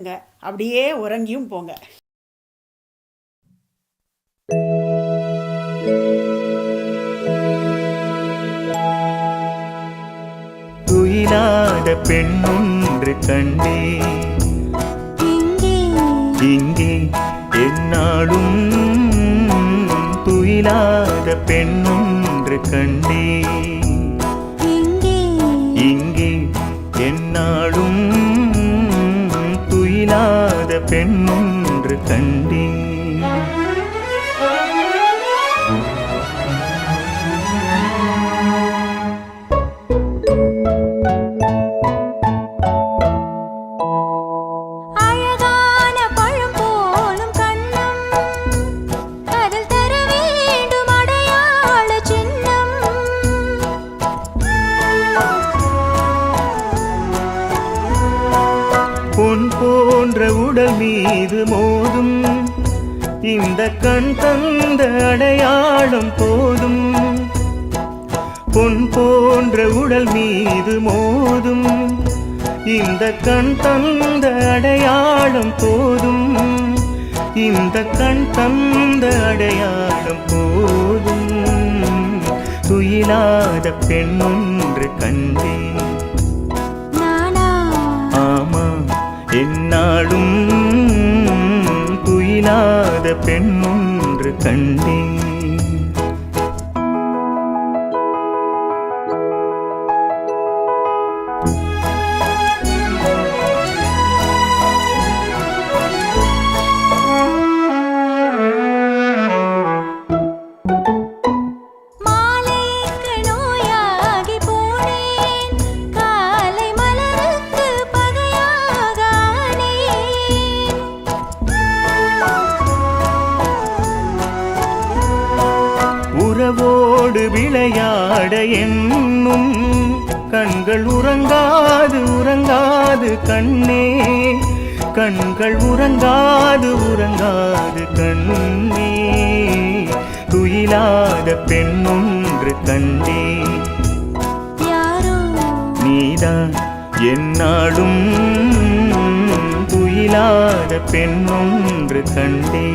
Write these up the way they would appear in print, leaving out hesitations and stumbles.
அப்படியே உறங்கியும் போங்க. துயிலாத பெண்ணொன்று கண்டே இங்கே என்னாலும் துயிலாத பெண்ணொன்று கண்டே இங்கே என்னாலும் துயிலாத பெண்ணொன்று கண்டே பொன் போன்ற உடல் மீது மோதும் இந்த கண் தந்த அடையாளம் போதும். பொன் போன்ற உடல் மீது மோதும் இந்த கண் தந்த அடையாளம் போதும். இந்த கண் தந்த அடையாளம் போதும். துயிலாத பெண்ணொன்று கண்டேன். என்னாலும் துயிலாத பெண்ணொன்று கண்டேன். உறவோடு விளையாட என்னும் கண்கள் உறங்காது உறங்காது கண்ணே. கண்கள் உறங்காது உறங்காது கண்ணே. துயிலாத பெண்ணொன்று கண்டே. நீதான் என்னாலும் துயிலாத பெண்ணொன்று கண்டே.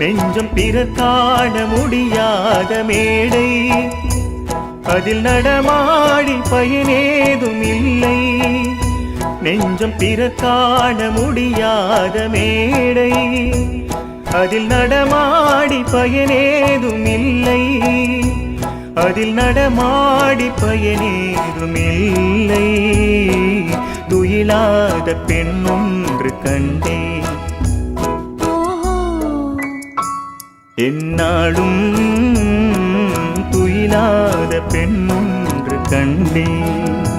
நெஞ்சம் பிறர் காண முடியாத மேடை, அதில் நடமாடி பயனேதும் இல்லை. நெஞ்சம் பிறர் காண முடியாத மேடை, அதில் நடமாடி பயனேதும் இல்லை. அதில் நடமாடி பயனேதும் இல்லை. துயிலாத பெண்ணொன்று கண்டே. என்னாலும் துயிலாத பெண்ணொன்று கண்டேன்.